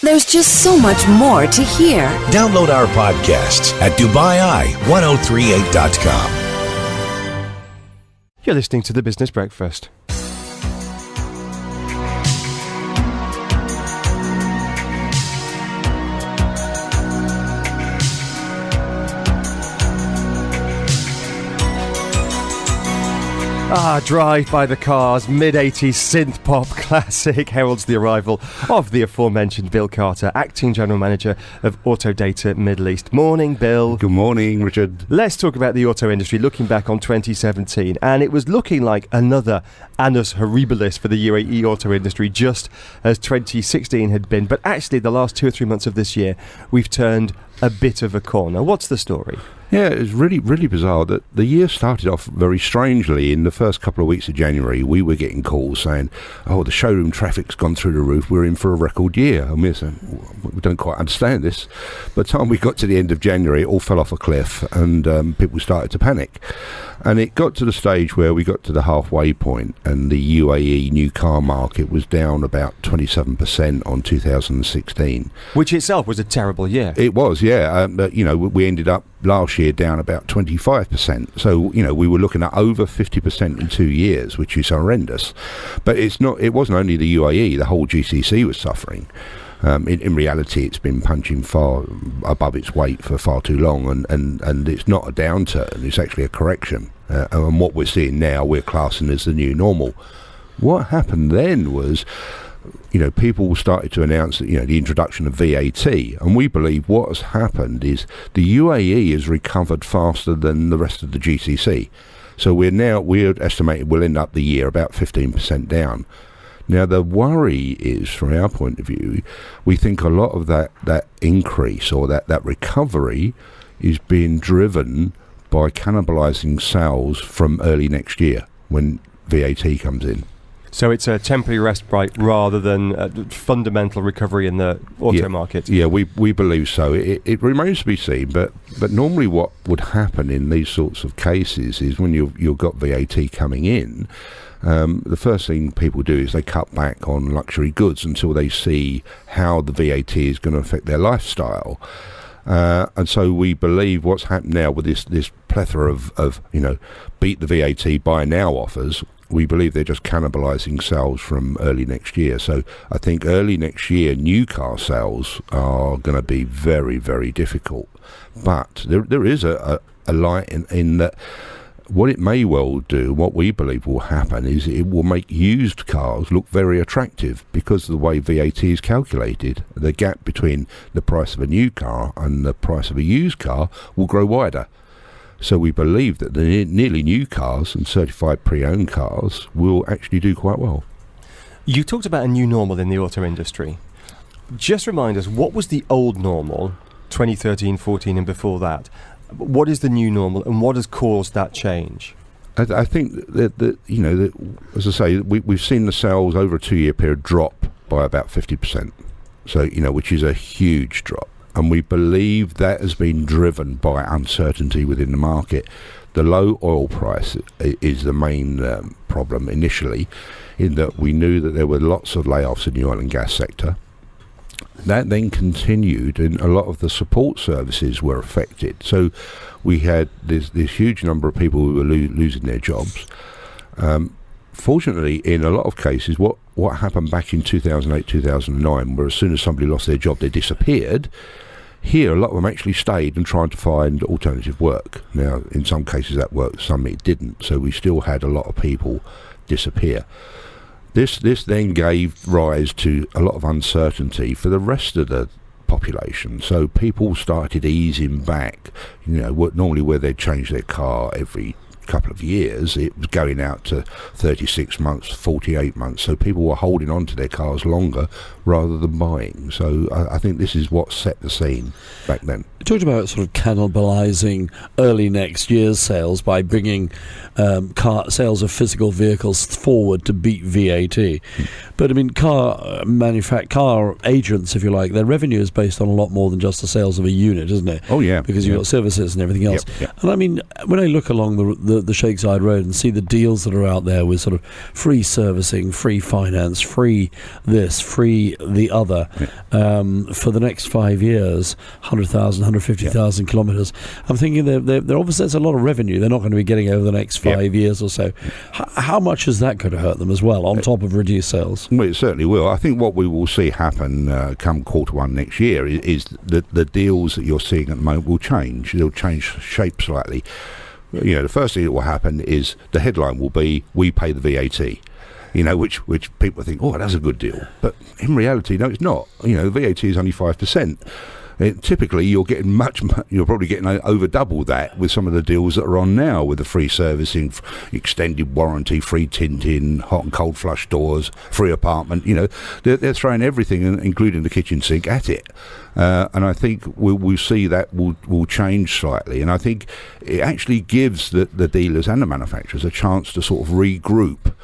There's just so much more to hear. Download our podcasts at DubaiI1038.com. You're listening to The Business Breakfast. Drive by the Cars, mid-80s synth pop classic heralds the arrival of the aforementioned Bill Carter, Acting General Manager of Autodata Middle East. Morning, Bill. Good morning, Richard. Let's talk about the auto industry, looking back on 2017, and it was looking like another annus horribilis for the UAE auto industry, just as 2016 had been. But actually, the last 2 or 3 months of this year, we've turned a bit of a corner. What's the story? Yeah, it's really, really bizarre that the year started off very strangely. In the first couple of weeks of January, we were getting calls saying, oh, the showroom traffic's gone through the roof, we're in for a record year. And we're saying, we don't quite understand this. By the time we got to the end of January, it all fell off a cliff and people started to panic. And it got to the stage where we got to the halfway point and the UAE New Car Market was down about 27% on 2016. Which itself was a terrible year. It was, yeah. But, we ended up last year down about 25%. So, we were looking at over 50% in 2 years, which is horrendous. But it wasn't only the UAE, the whole GCC was suffering. In reality, it's been punching far above its weight for far too long, and it's not a downturn, it's actually a correction. And what we're seeing now, we're classing as the new normal. What happened then was, people started to announce that, the introduction of VAT, and we believe what has happened is the UAE has recovered faster than the rest of the GCC. So we're estimating we'll end up the year about 15% down. Now, the worry is, from our point of view, we think a lot of that increase or that recovery is being driven by cannibalising sales from early next year when VAT comes in. So it's a temporary respite rather than a fundamental recovery in the auto market? Yeah, we believe so. It remains to be seen, but normally what would happen in these sorts of cases is when you've got VAT coming in, the first thing people do is they cut back on luxury goods until they see how the VAT is going to affect their lifestyle. And so we believe what's happened now with this plethora of beat the VAT, buy now offers, we believe they're just cannibalising sales from early next year. So I think early next year, new car sales are going to be very, very difficult. But there is a light in that. What it may well do, what we believe will happen, is it will make used cars look very attractive because of the way VAT is calculated. The gap between the price of a new car and the price of a used car will grow wider. So we believe that the nearly new cars and certified pre-owned cars will actually do quite well. You talked about a new normal in the auto industry. Just remind us, what was the old normal, 2013, 14 and before that? What is the new normal and what has caused that change? I think that as I say, we've seen the sales over a 2-year period drop by about 50%. So, which is a huge drop. And we believe that has been driven by uncertainty within the market. The low oil price is the main problem initially, in that we knew that there were lots of layoffs in the oil and gas sector. That then continued, and a lot of the support services were affected. So we had this huge number of people who were losing their jobs. Fortunately, in a lot of cases, what happened back in 2008, 2009, where as soon as somebody lost their job, they disappeared. Here, a lot of them actually stayed and tried to find alternative work. Now, in some cases that worked, some it didn't. So we still had a lot of people disappear. This then gave rise to a lot of uncertainty for the rest of the population. So people started easing back. Normally where they'd change their car every couple of years, it was going out to 36 months, 48 months. So people were holding on to their cars longer rather than buying. So I think this is what set the scene back then. You talked about sort of cannibalising early next year's sales by bringing car sales of physical vehicles forward to beat VAT. But I mean, car agents, if you like, their revenue is based on a lot more than just the sales of a unit, isn't it? Oh yeah, because you've got services and everything else. Yep. And I mean, when I look along the Sheikh Zayed Road and see the deals that are out there with sort of free servicing, free finance, free this, free the other, for the next 5 years, 100,000, 150,000 kilometres. I'm thinking they're obviously, there's a lot of revenue they're not going to be getting over the next 5 years or so. How much is that going to hurt them as well, on top of reduced sales? Well, it certainly will. I think what we will see happen come Q1 next year is that the deals that you're seeing at the moment will change. They'll change shape slightly. The first thing that will happen is the headline will be, we pay the VAT. Which people think, oh, that's a good deal. But in reality, no, it's not. The VAT is only 5%. Typically, you're getting you're probably getting over double that with some of the deals that are on now, with the free servicing, extended warranty, free tinting, hot and cold flush doors, free apartment. They're throwing everything, including the kitchen sink, at it. And I think we'll see that will change slightly. And I think it actually gives the dealers and the manufacturers a chance to sort of regroup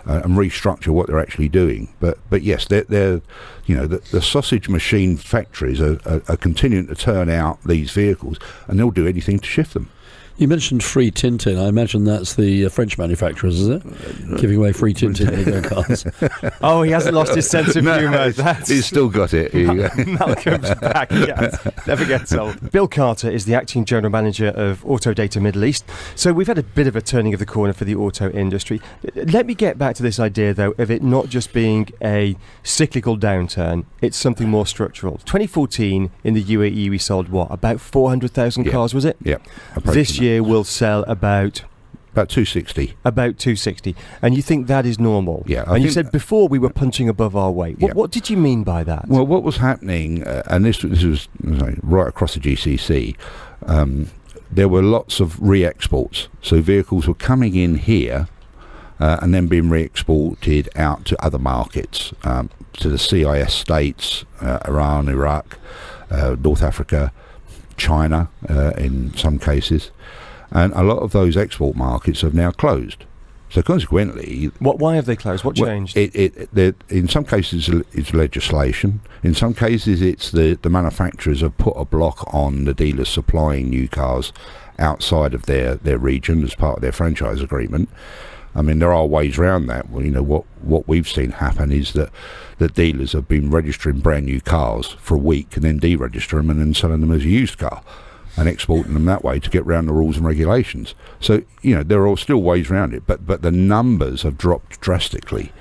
and restructure what they're actually doing. But yes, they're the sausage machine factories are continuing to turn out these vehicles, and they'll do anything to shift them. You mentioned free tinting. I imagine that's the French manufacturers, is it? Giving away free tinting in their cars. Oh, he hasn't lost his sense of humour. He's still got it. Malcolm's back. Yes. Never gets old. Bill Carter is the acting general manager of Autodata Middle East. So we've had a bit of a turning of the corner for the auto industry. Let me get back to this idea, though, of it not just being a cyclical downturn. It's something more structural. 2014, in the UAE, we sold, about 400,000 cars, was it? Yeah. This year we'll sell about 260. About 260. And you think that is normal? Yeah. And you said before we were punching above our weight. What did you mean by that? Well, what was happening, and this was right across the GCC, there were lots of re-exports. So vehicles were coming in here and then being re-exported out to other markets, to the CIS states, Iran, Iraq, North Africa, China in some cases, and a lot of those export markets have now closed. So consequently, why have they closed? What changed? In some cases it's legislation. In some cases it's the manufacturers have put a block on the dealers supplying new cars outside of their region as part of their franchise agreement. I mean, there are ways around that. Well, what we've seen happen is that the dealers have been registering brand new cars for a week and then deregister them and then selling them as a used car and exporting them that way to get around the rules and regulations. So, there are still ways around it, but the numbers have dropped drastically.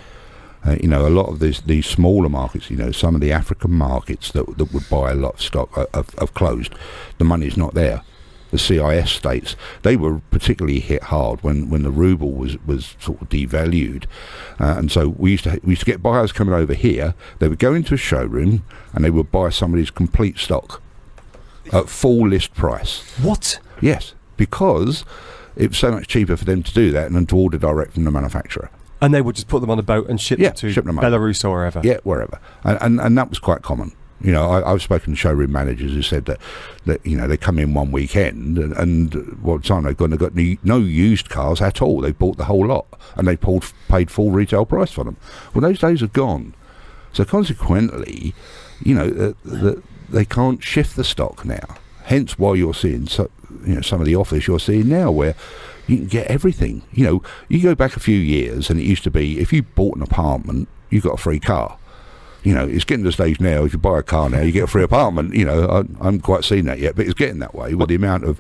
A lot of these smaller markets, some of the African markets that would buy a lot of stock have closed. The money's not there. The CIS states, they were particularly hit hard when the ruble was sort of devalued, and so we used to get buyers coming over here. They would go into a showroom and they would buy somebody's complete stock at full list price. What? Yes, because it was so much cheaper for them to do that than to order direct from the manufacturer. And they would just put them on a boat and ship them to Belarus or wherever. Yeah, wherever, and that was quite common. I've spoken to showroom managers who said that they come in one weekend and what time they've got no used cars at all. They bought the whole lot and they paid full retail price for them. Well, those days are gone. So consequently, they can't shift the stock now. Hence why you're seeing some of the offers you're seeing now where you can get everything. You go back a few years and it used to be if you bought an apartment, you got a free car. It's getting to the stage now, if you buy a car now, you get a free apartment. I haven't quite seen that yet, but it's getting that way with the amount of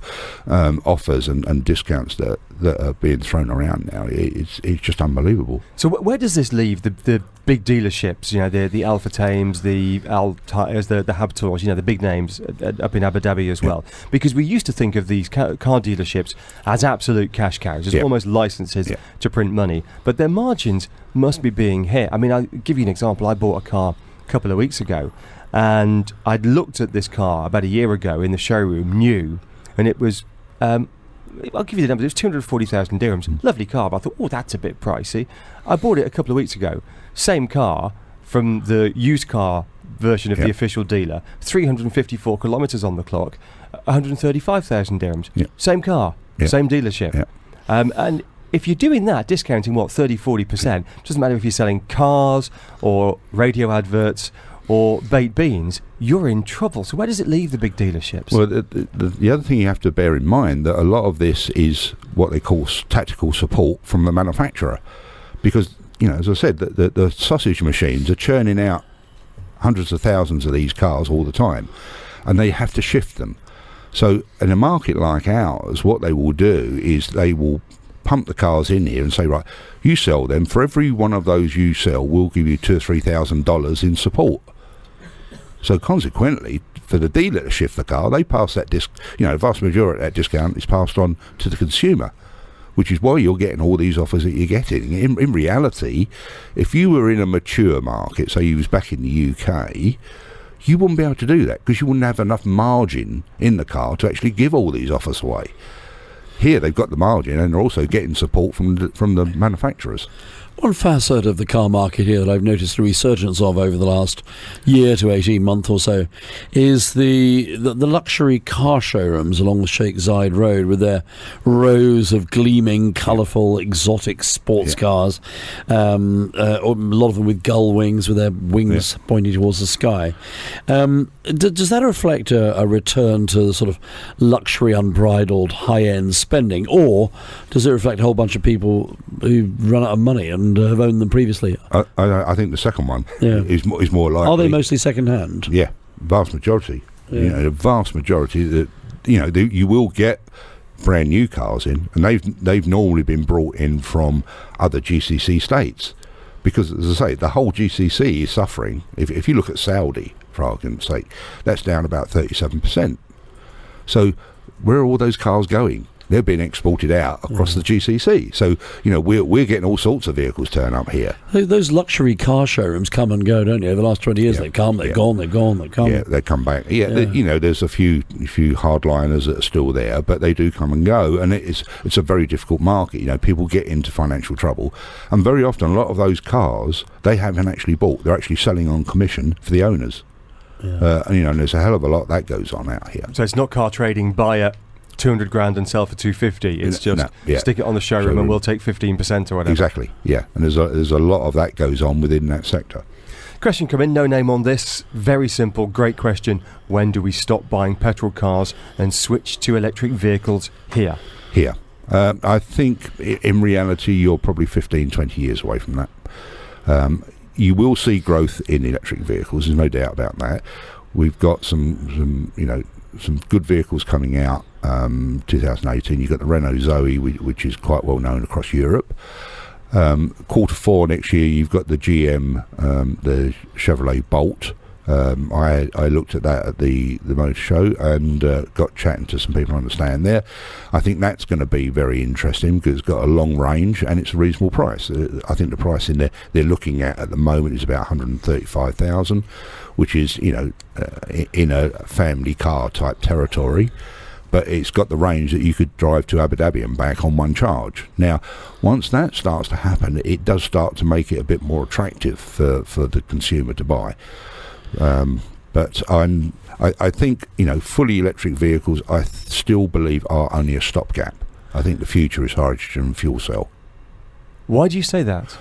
offers and discounts that are being thrown around now. It's just unbelievable. So where does this leave the big dealerships, the Alpha Thames, the Al Tires, the Habtours, the big names up in Abu Dhabi as well? Because we used to think of these car dealerships as absolute cash cows, as almost licenses to print money. But their margins must be being hit. I mean, I'll give you an example. I bought a car a couple of weeks ago, and I'd looked at this car about a year ago in the showroom, new, and it was... I'll give you the numbers. It was 240,000 dirhams. Lovely car, but I thought, that's a bit pricey. I bought it a couple of weeks ago. Same car from the used car version of the official dealer. 354 kilometres on the clock. 135,000 dirhams. Same car, same dealership. And if you're doing that, discounting 30-40%, doesn't matter if you're selling cars or radio adverts or baked beans, you're in trouble. So where does it leave the big dealerships? Well, the other thing you have to bear in mind that a lot of this is what they call tactical support from the manufacturer, because, you know, as I said, the sausage machines are churning out hundreds of thousands of these cars all the time, and they have to shift them. So in a market like ours, what they will do is they will pump the cars in here and say, right, you sell them. For every one of those you sell, we'll give you $2,000 or $3,000 in support. So consequently, for the dealer to shift the car, they pass that the vast majority of that discount is passed on to the consumer, which is why you're getting all these offers that you're getting. In reality, if you were in a mature market, say you was back in the UK, you wouldn't be able to do that because you wouldn't have enough margin in the car to actually give all these offers away. Here they've got the margin, and they're also getting support from the manufacturers. One facet of the car market here that I've noticed a resurgence of over the last year to 18 months or so is the luxury car showrooms along the Sheikh Zayed Road with their rows of gleaming, colourful, exotic sports cars, a lot of them with gull wings, with their wings pointing towards the sky. Does that reflect a return to the sort of luxury, unbridled, high-end spending, or does it reflect a whole bunch of people who run out of money and have owned them previously? I think the second one is more likely. Are they mostly second-hand? Yeah, vast majority. Yeah. You know, the vast majority. You will get brand new cars in, and they've normally been brought in from other GCC states, because, as I say, the whole GCC is suffering. If you look at Saudi, for argument's sake, that's down about 37%. So where are all those cars going? They're being exported out across the GCC. So, you know, we're getting all sorts of vehicles turn up here. Those luxury car showrooms come and go, don't they? Over the last 20 years, they've come, they've gone, they've gone, they've come. Yeah, they come back. You know, there's a few hardliners that are still there, but they do come and go, and it's a very difficult market. You know, people get into financial trouble, and very often a lot of those cars they haven't actually bought. They're actually selling on commission for the owners. Yeah. And there's a hell of a lot that goes on out here. So it's not car trading, buy at 200 grand and sell for 250. It's just stick it on the showroom and we'll take 15% or whatever. Exactly, yeah. And there's a lot of that goes on within that sector. Question come in, no name on this. Very simple, great question. When do we stop buying petrol cars and switch to electric vehicles here? Here. I think in reality you're probably 15, 20 years away from that. You will see growth in electric vehicles, there's no doubt about that. We've got some good vehicles coming out. 2018, you've got the Renault Zoe, which is quite well known across Europe. Q4 next year, you've got the GM, the Chevrolet Bolt. I looked at that at the motor show and got chatting to some people who understand there. I think that's going to be very interesting because it's got a long range and it's a reasonable price. I think the price in there they're looking at the moment is about 135,000, which is in a family car type territory. But it's got the range that you could drive to Abu Dhabi and back on one charge. Now, once that starts to happen, it does start to make it a bit more attractive for the consumer to buy. But I think, fully electric vehicles, I still believe are only a stopgap. I think the future is hydrogen fuel cell. Why do you say that?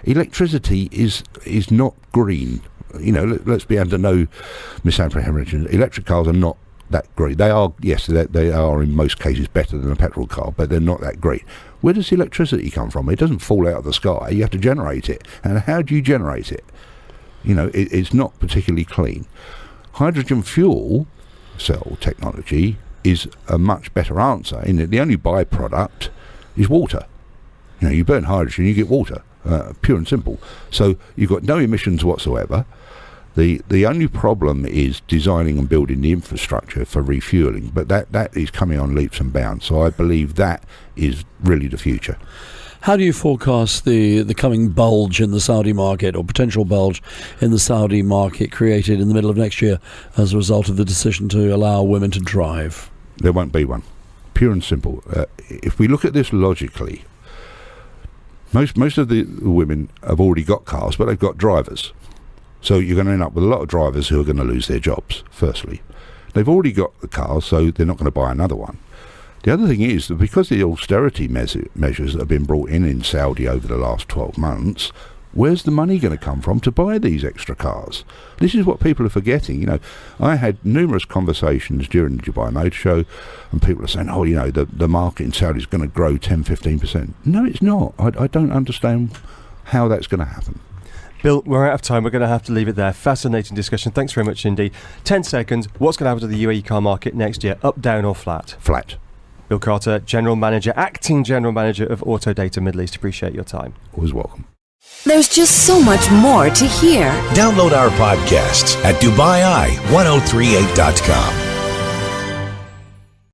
Electricity is not green. Let's be under no misapprehension. Electric cars are not that great. They are, yes, they are in most cases better than a petrol car, but they're not that great. Where does the electricity come from? It doesn't fall out of the sky. You have to generate it. And how do you generate it? It's not particularly clean. Hydrogen fuel cell technology is a much better answer in that the only byproduct is water. You burn hydrogen, you get water, pure and simple. So you've got no emissions whatsoever. The only problem is designing and building the infrastructure for refueling, but that is coming on leaps and bounds. So I believe that is really the future. How do you forecast the coming bulge in the Saudi market, or potential bulge in the Saudi market created in the middle of next year as a result of the decision to allow women to drive? There won't be one. Pure and simple. If we look at this logically, most of the women have already got cars, but they've got drivers. So you're going to end up with a lot of drivers who are going to lose their jobs, firstly. They've already got the cars, so they're not going to buy another one. The other thing is that because the austerity measures that have been brought in Saudi over the last 12 months, Where's the money going to come from to buy these extra cars? This is what people are forgetting. You know, I had numerous conversations during the Dubai Motor Show, and people are saying, oh, you know, the market in Saudi is going to grow 10-15%. No, it's not. I don't understand how that's going to happen. Bill, we're out of time. We're going to have to leave it there. Fascinating discussion. Thanks very much indeed. 10 seconds. What's going to happen to the UAE car market next year? Up, down or flat? Flat. Bill Carter, Acting General Manager of Autodata Middle East. Appreciate your time. Always welcome. There's just so much more to hear. Download our podcasts at DubaiEye1038.com.